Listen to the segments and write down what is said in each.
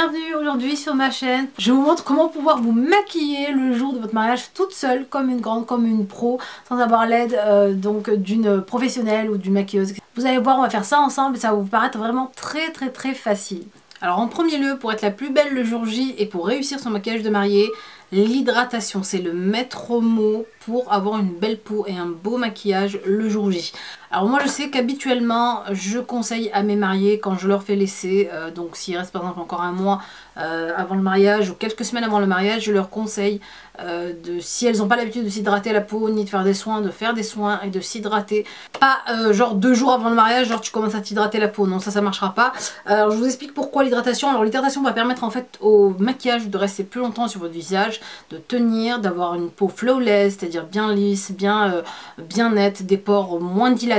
bienvenue aujourd'hui sur ma chaîne. Je vous montre comment pouvoir vous maquiller le jour de votre mariage toute seule, comme une grande, comme une pro, sans avoir l'aide donc d'une professionnelle ou d'une maquilleuse. Vous allez voir, on va faire ça ensemble et ça va vous paraître vraiment très facile. Alors en premier lieu, pour être la plus belle le jour J et pour réussir son maquillage de mariée, l'hydratation, c'est le maître mot pour avoir une belle peau et un beau maquillage le jour J. Alors moi je sais qu'habituellement je conseille à mes mariés quand je leur fais l'essai, donc s'il reste par exemple encore un mois avant le mariage ou quelques semaines avant le mariage, je leur conseille si elles n'ont pas l'habitude de s'hydrater la peau ni de faire des soins et de s'hydrater. Pas genre 2 jours avant le mariage, genre tu commences à t'hydrater la peau, non ça marchera pas. Alors je vous explique pourquoi l'hydratation. Alors l'hydratation va permettre en fait au maquillage de rester plus longtemps sur votre visage, de tenir, d'avoir une peau flawless, c'est-à-dire bien lisse, bien nette, des pores moins dilatés.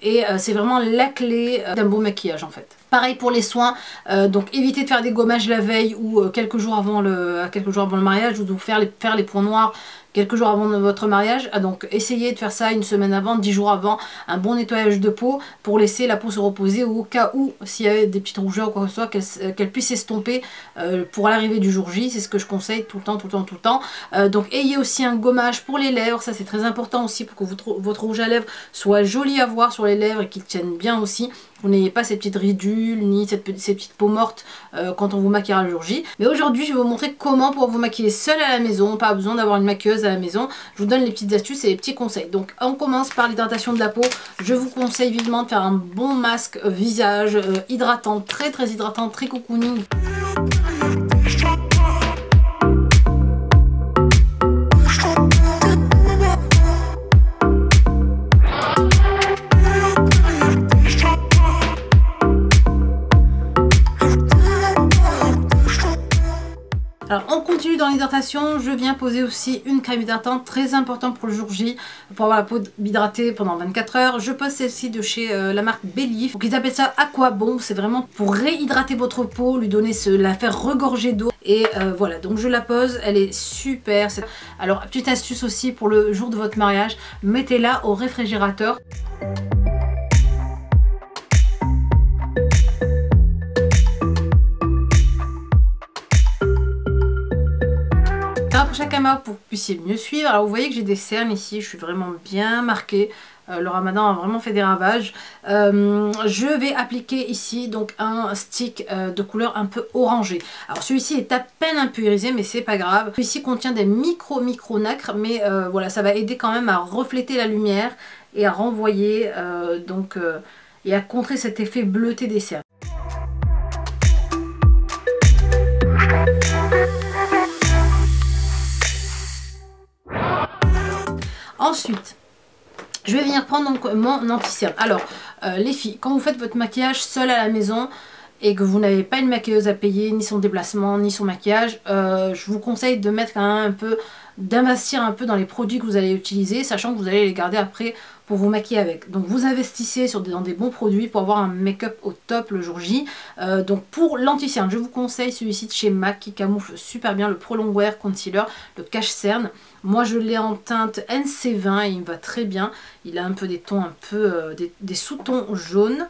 Et c'est vraiment la clé d'un beau maquillage en fait. Pareil pour les soins, donc évitez de faire des gommages la veille ou quelques jours avant le mariage, ou de faire les points noirs quelques jours avant votre mariage. Donc essayez de faire ça une semaine avant, 10 jours avant, un bon nettoyage de peau pour laisser la peau se reposer, ou au cas où s'il y a des petites rougeurs ou quoi que ce soit, qu'elle puisse s'estomper pour l'arrivée du jour J. C'est ce que je conseille tout le temps. Donc ayez aussi un gommage pour les lèvres, ça c'est très important aussi pour que votre rouge à lèvres soit joli à voir sur les lèvres et qu'il tienne bien aussi. Vous n'ayez pas ces petites ridules ni ces petites peaux mortes quand on vous maquillera le jour J. Mais aujourd'hui je vais vous montrer comment pouvoir vous maquiller seul à la maison, pas besoin d'avoir une maquilleuse à la maison. Je vous donne les petites astuces et les petits conseils. Donc on commence par l'hydratation de la peau. Je vous conseille vivement de faire un bon masque visage hydratant, très hydratant, très cocooning. Alors on continue dans l'hydratation, je viens poser aussi une crème hydratante très importante pour le jour J, pour avoir la peau hydratée pendant 24 heures. Je pose celle-ci de chez la marque Belif. Donc ils appellent ça Aquabomb, c'est vraiment pour réhydrater votre peau, lui donner la faire regorger d'eau. Et voilà, donc je la pose, elle est super. Alors petite astuce aussi pour le jour de votre mariage, mettez-la au réfrigérateur. Pour chaque amas pour que vous puissiez mieux suivre. Alors vous voyez que j'ai des cernes ici, je suis vraiment bien marquée. Le ramadan a vraiment fait des ravages. Je vais appliquer ici donc un stick de couleur un peu orangée. Alors celui-ci est à peine un peu irisé, mais c'est pas grave. Celui-ci contient des micro nacres, mais voilà, ça va aider quand même à refléter la lumière et à renvoyer et à contrer cet effet bleuté des cernes. Ensuite, je vais venir prendre donc mon anti-cerne. Alors, les filles, quand vous faites votre maquillage seul à la maison et que vous n'avez pas une maquilleuse à payer, ni son déplacement, ni son maquillage, je vous conseille de mettre quand même un peu, d'investir un peu dans les produits que vous allez utiliser, sachant que vous allez les garder après pour vous maquiller avec. Donc vous investissez dans des bons produits pour avoir un make-up au top le jour J. Donc pour l'anti-cerne, je vous conseille celui-ci de chez MAC qui camoufle super bien, le Prolong Wear Concealer, le cache-cerne. Moi je l'ai en teinte NC20 et il me va très bien. Il a un peu des tons, un peu des sous-tons jaunes.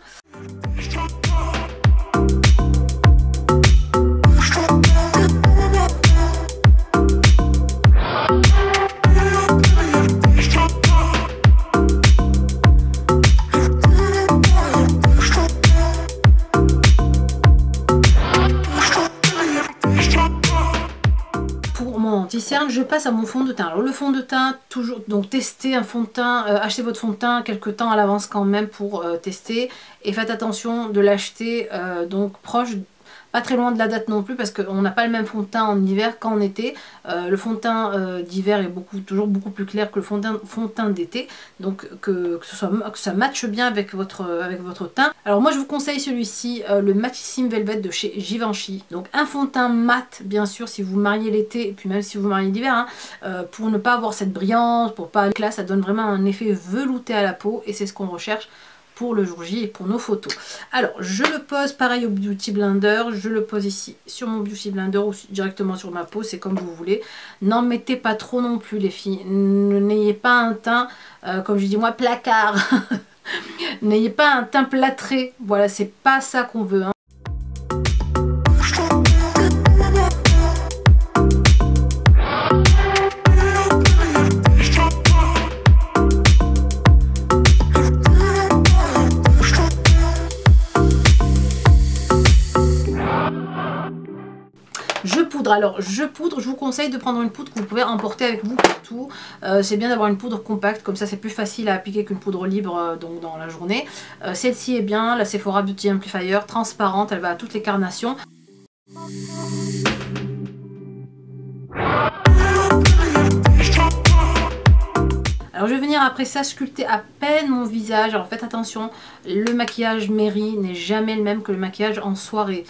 Anti-cerne, je passe à mon fond de teint. Alors le fond de teint, toujours, donc testez un fond de teint, achetez votre fond de teint quelques temps à l'avance quand même pour tester, et faites attention de l'acheter donc proche, pas très loin de la date non plus, parce qu'on n'a pas le même fond de teint en hiver qu'en été. Le fond de teint d'hiver est toujours beaucoup plus clair que le fond de teint d'été, donc que ça matche bien avec votre teint. Alors moi je vous conseille celui-ci, le Matissime Velvet de chez Givenchy. Donc un fond de teint mat bien sûr si vous mariez l'été, et puis même si vous mariez l'hiver, hein, pour ne pas avoir cette brillance, pour pas être là, ça donne vraiment un effet velouté à la peau, et c'est ce qu'on recherche pour le jour J et pour nos photos. Alors je le pose pareil au Beauty Blender, je le pose ici sur mon Beauty Blender ou directement sur ma peau, c'est comme vous voulez. N'en mettez pas trop non plus les filles, n'ayez pas un teint comme je dis moi placard. N'ayez pas un teint plâtré, voilà, c'est pas ça qu'on veut, hein. alors je poudre, je vous conseille de prendre une poudre que vous pouvez emporter avec vous partout. C'est bien d'avoir une poudre compacte, comme ça c'est plus facile à appliquer qu'une poudre libre donc dans la journée. Celle-ci est bien, la Sephora Beauty Amplifier, transparente, elle va à toutes les carnations. Alors je vais venir après ça sculpter à peine mon visage. Alors faites attention, le maquillage Mary n'est jamais le même que le maquillage en soirée.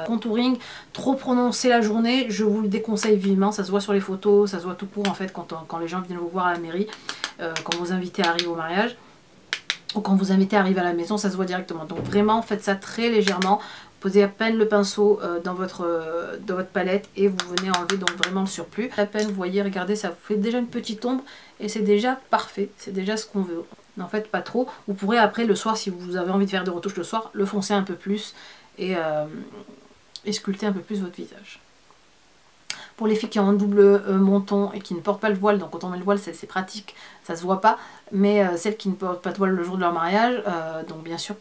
Contouring trop prononcé la journée, je vous le déconseille vivement. Ça se voit sur les photos, ça se voit tout court en fait quand les gens viennent vous voir à la mairie, quand vous invitez à arriver au mariage. Ou quand vous invitez à arriver à la maison, ça se voit directement. Donc vraiment faites ça très légèrement. Posez à peine le pinceau dans votre palette et vous venez enlever donc vraiment le surplus. À peine, vous voyez, regardez, ça vous fait déjà une petite ombre et c'est déjà parfait. C'est déjà ce qu'on veut. N'en faites pas trop. Vous pourrez après le soir, si vous avez envie de faire des retouches le soir, le foncer un peu plus et sculpter un peu plus votre visage. Pour les filles qui ont un double menton et qui ne portent pas le voile, donc quand on met le voile c'est pratique, ça se voit pas, mais celles qui ne portent pas de voile le jour de leur mariage, donc bien sûr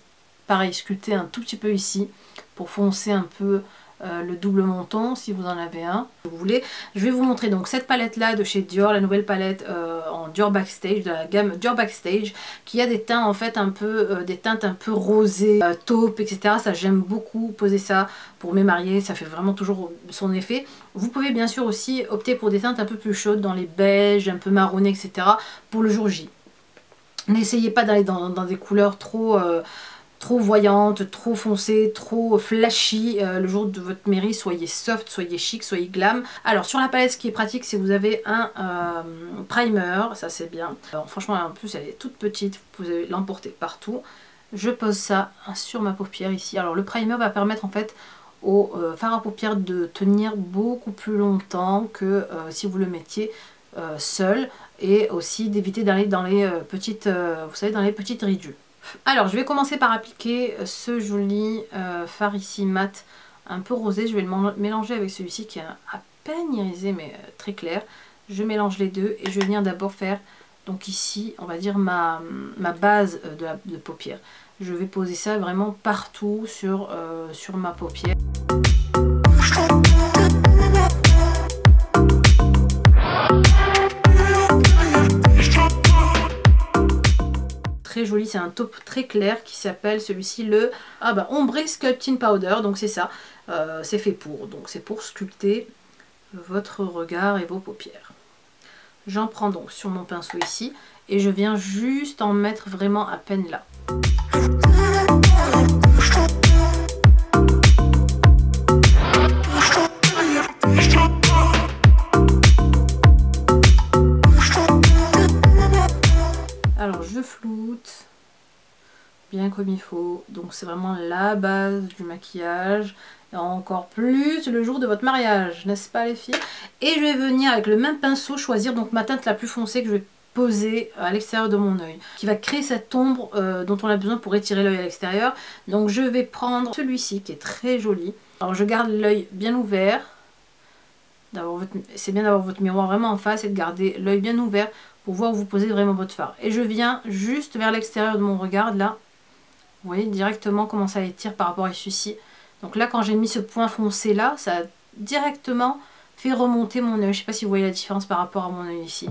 pareil, sculpter un tout petit peu ici pour foncer un peu le double menton si vous en avez un, si vous voulez. Je vais vous montrer donc cette palette là de chez Dior, la nouvelle palette en Dior Backstage, de la gamme Dior Backstage, qui a des teints en fait un peu, des teintes un peu rosées, taupe, etc. Ça j'aime beaucoup poser ça pour mes mariés, ça fait vraiment toujours son effet. Vous pouvez bien sûr aussi opter pour des teintes un peu plus chaudes, dans les beiges, un peu marronnées, etc. pour le jour J. N'essayez pas d'aller dans des couleurs trop voyantes, trop foncées, trop flashy. Le jour de votre mairie, soyez soft, soyez chic, soyez glam. Alors sur la palette, ce qui est pratique, c'est que vous avez un primer, ça c'est bien. Alors, franchement, en plus elle est toute petite, vous pouvez l'emporter partout. Je pose ça sur ma paupière ici. Alors le primer va permettre en fait au fard à paupières de tenir beaucoup plus longtemps que si vous le mettiez seul, et aussi d'éviter d'aller dans les petites, vous savez, dans les petites ridules. Alors je vais commencer par appliquer ce joli fard ici mat un peu rosé. Je vais le mélanger avec celui-ci qui est à peine irisé mais très clair. Je mélange les deux et je viens d'abord faire donc ici on va dire ma base de paupière. Je vais poser ça vraiment partout sur ma paupière. Très joli, c'est un taupe très clair qui s'appelle celui-ci le Ombre Sculpting Powder, donc c'est ça, c'est fait pour, donc c'est pour sculpter votre regard et vos paupières. J'en prends donc sur mon pinceau ici et je viens juste en mettre vraiment à peine là. Alors je floute bien comme il faut, donc c'est vraiment la base du maquillage, et encore plus le jour de votre mariage, n'est-ce pas les filles? Et je vais venir avec le même pinceau choisir donc ma teinte la plus foncée que je vais poser à l'extérieur de mon œil, qui va créer cette ombre dont on a besoin pour étirer l'œil à l'extérieur. Donc je vais prendre celui-ci qui est très joli. Alors je garde l'œil bien ouvert, c'est bien d'avoir votre miroir vraiment en face et de garder l'œil bien ouvert pour voir où vous posez vraiment votre fard. Et je viens juste vers l'extérieur de mon regard, là, vous voyez directement comment ça étire par rapport à celui-ci. Donc là, quand j'ai mis ce point foncé là, ça a directement fait remonter mon œil. Je ne sais pas si vous voyez la différence par rapport à mon œil ici.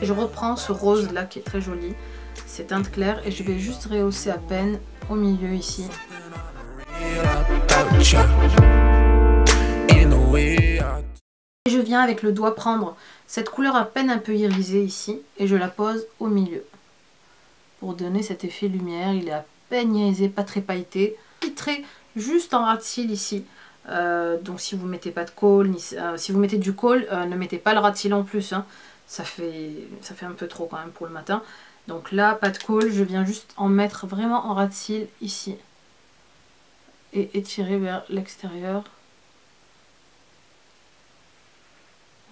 Et je reprends ce rose là qui est très joli, c'est teinte claire, et je vais juste rehausser à peine au milieu ici. Et je viens avec le doigt prendre cette couleur à peine un peu irisée ici et je la pose au milieu pour donner cet effet lumière. Il est à peine irisé, pas très pailleté, petit trait juste en ras de cils ici. Donc si vous mettez pas de kohl, si vous mettez du kohl, ne mettez pas le ras de cils en plus, hein. Ça fait un peu trop quand même pour le matin. Donc là, pas de kohl, je viens juste en mettre vraiment en ras de cils ici et étirer vers l'extérieur.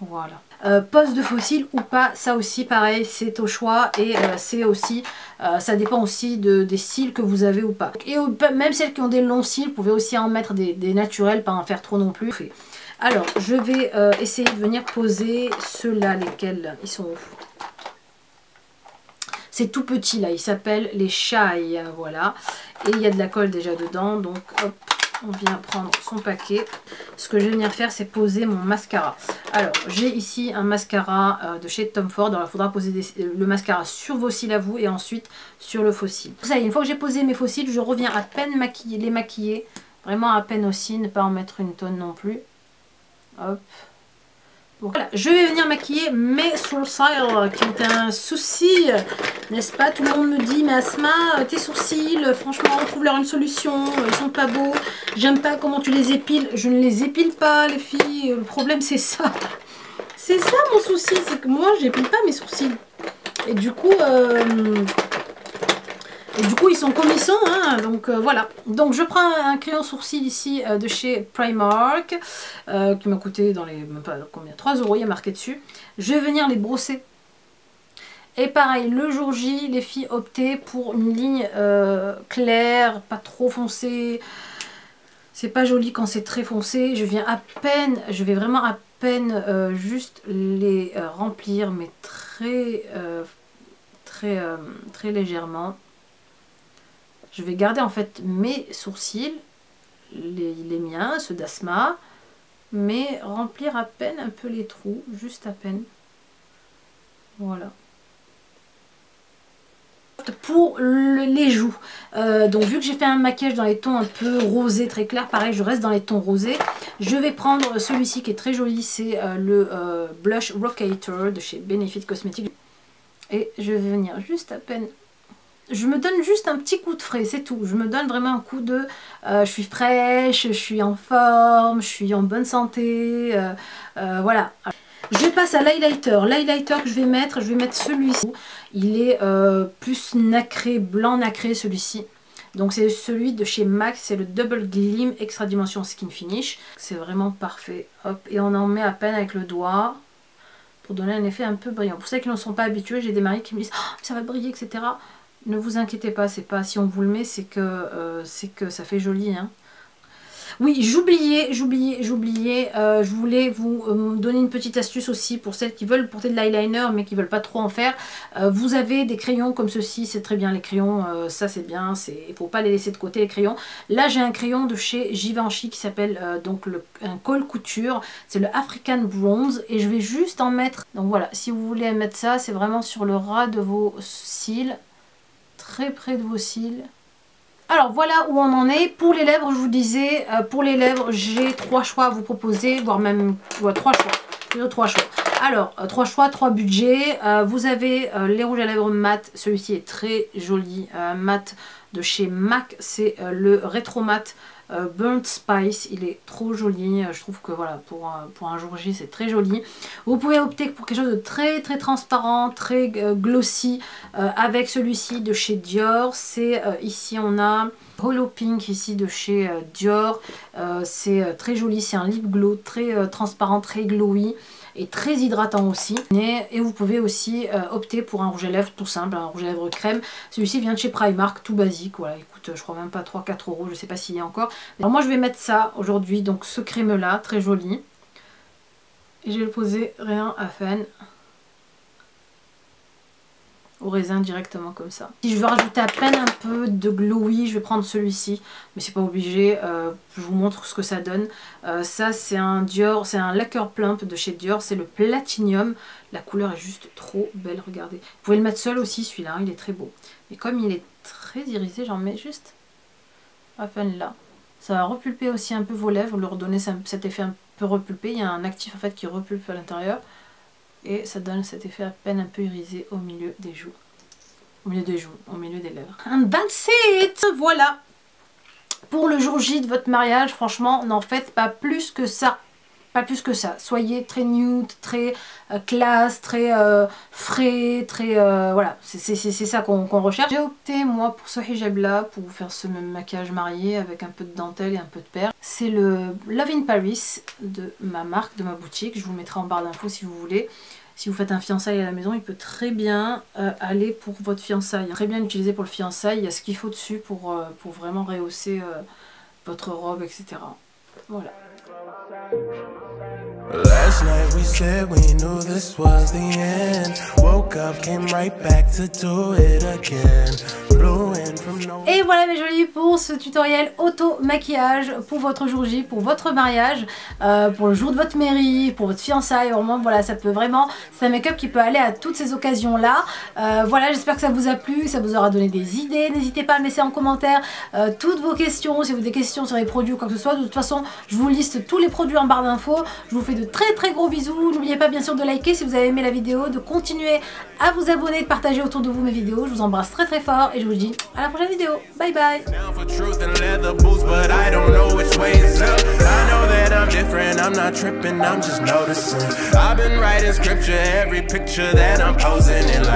Voilà. Pose de faux cils ou pas, ça aussi pareil, c'est au choix, et c'est aussi, ça dépend aussi des cils que vous avez ou pas. Et même celles qui ont des longs cils, vous pouvez aussi en mettre des naturels, pas en faire trop non plus. Alors, je vais essayer de venir poser ceux-là, lesquels ils sont où? C'est tout petit là, ils s'appellent les Shy, voilà. Et il y a de la colle déjà dedans, donc hop, on vient prendre son paquet. Ce que je vais venir faire, c'est poser mon mascara. Alors, j'ai ici un mascara de chez Tom Ford. Alors, il faudra poser le mascara sur vos cils à vous et ensuite sur le faux cil. Ça y est, une fois que j'ai posé mes faux cils, je reviens à peine les maquiller. Vraiment à peine aussi, ne pas en mettre une tonne non plus. Hop. Voilà, je vais venir maquiller mes sourcils qui ont un souci, n'est-ce pas? Tout le monde me dit, mais Asma, tes sourcils, franchement, trouve-leur une solution, ils sont pas beaux, j'aime pas comment tu les épiles. Je ne les épile pas, les filles, le problème c'est ça. C'est ça mon souci, c'est que moi, j'épile pas mes sourcils. Et du coup, ils sont comme ils sont, hein, donc voilà. Donc je prends un crayon sourcil ici de chez Primark, qui m'a coûté dans les, même pas combien, 3 €, il y a marqué dessus. Je vais venir les brosser. Et pareil, le jour J, les filles optaient pour une ligne claire, pas trop foncée. C'est pas joli quand c'est très foncé. Je viens à peine, je vais vraiment à peine juste les remplir, mais très légèrement. Je vais garder en fait mes sourcils, les miens, ceux d'Asma, mais remplir à peine un peu les trous, juste à peine. Voilà. Pour les joues, donc vu que j'ai fait un maquillage dans les tons un peu rosés très clairs, pareil je reste dans les tons rosés, je vais prendre celui-ci qui est très joli, c'est le Blush Rockator de chez Benefit Cosmetics, et je vais venir juste à peine. Je me donne juste un petit coup de frais, c'est tout. Je me donne vraiment un coup de je suis fraîche, je suis en forme, je suis en bonne santé, voilà. Je passe à l'highlighter. L'highlighter que je vais mettre celui-ci. Il est plus nacré, blanc nacré celui-ci. Donc c'est celui de chez MAC, c'est le Double Gleam Extra Dimension Skin Finish. C'est vraiment parfait. Hop, et on en met à peine avec le doigt pour donner un effet un peu brillant. Pour ceux qui ne sont pas habitués, j'ai des maris qui me disent oh, ça va briller, etc. Ne vous inquiétez pas, c'est pas si on vous le met, c'est que ça fait joli. Hein. Oui, j'oubliais, je voulais vous donner une petite astuce aussi pour celles qui veulent porter de l'eyeliner mais qui veulent pas trop en faire. Vous avez des crayons comme ceci, c'est très bien les crayons, ça c'est bien, il ne faut pas les laisser de côté les crayons. Là j'ai un crayon de chez Givenchy qui s'appelle donc un col couture, c'est le African Bronze et je vais juste en mettre, donc voilà, si vous voulez mettre ça, c'est vraiment sur le ras de vos cils, très près de vos cils. Alors voilà où on en est. Pour les lèvres, je vous disais, pour les lèvres, j'ai 3 choix à vous proposer, voire même 3 choix. Plutôt 3 choix. Alors, 3 choix, 3 budgets. Vous avez les rouges à lèvres mat. Celui-ci est très joli. Mat de chez MAC. C'est le Retro Mat Burnt Spice. Il est trop joli. Je trouve que voilà, pour un jour J, c'est très joli. Vous pouvez opter pour quelque chose de très transparent, très glossy avec celui-ci de chez Dior. C'est ici on a Hollow Pink ici de chez Dior. C'est très joli. C'est un lip glow très transparent, très glowy. Et très hydratant aussi. Et vous pouvez aussi opter pour un rouge à lèvres tout simple, un rouge à lèvres crème. Celui-ci vient de chez Primark, tout basique. Voilà, écoute, je crois même pas 3-4 €, je sais pas s'il y a encore. Alors moi je vais mettre ça aujourd'hui, donc ce crème là, très joli. Et je vais le poser rien à peine. Au raisin directement comme ça. Si je veux rajouter à peine un peu de glowy, je vais prendre celui-ci, mais c'est pas obligé. Je vous montre ce que ça donne. Ça c'est un Dior, c'est un lacquer plump de chez Dior, c'est le Platinum. La couleur est juste trop belle, regardez. Vous pouvez le mettre seul aussi celui-là, il est très beau. Et comme il est très irisé, j'en mets juste à peine là. Ça va repulper aussi un peu vos lèvres, leur donner cet effet un peu repulpé. Il y a un actif en fait qui repulpe à l'intérieur. Et ça donne cet effet à peine un peu irisé au milieu des joues. Au milieu des joues, au milieu des lèvres. And that's it! Voilà! Pour le jour J de votre mariage, franchement, n'en faites pas plus que ça. Pas plus que ça. Soyez très nude, très classe, très frais, très... voilà, c'est ça qu'on recherche. J'ai opté, moi, pour ce hijab là, pour vous faire ce même maquillage marié avec un peu de dentelle et un peu de perles. C'est le Love in Paris de ma marque, de ma boutique. Je vous le mettrai en barre d'infos si vous voulez. Si vous faites un fiançailles à la maison, il peut très bien aller pour votre fiançailles. Très bien utilisé pour le fiançailles. Il y a ce qu'il faut dessus pour vraiment rehausser votre robe, etc. Voilà. Last night we said we knew this was the end. Woke up, came right back to do it again. Blew in from no... Et voilà mes jolis pour ce tutoriel auto maquillage pour votre jour J, pour votre mariage, pour le jour de votre mairie, pour votre fiançailles. Vraiment voilà, ça peut vraiment, c'est un make-up qui peut aller à toutes ces occasions là. Voilà, j'espère que ça vous a plu, que ça vous aura donné des idées. N'hésitez pas à me laisser en commentaire toutes vos questions, si vous avez des questions sur les produits ou quoi que ce soit. De toute façon, je vous liste tous les produits en barre d'infos. Je vous fais de très gros bisous. N'oubliez pas bien sûr de liker si vous avez aimé la vidéo, de continuer à vous abonner, de partager autour de vous mes vidéos. Je vous embrasse très fort et je vous dis à la prochaine vidéo. Bye bye.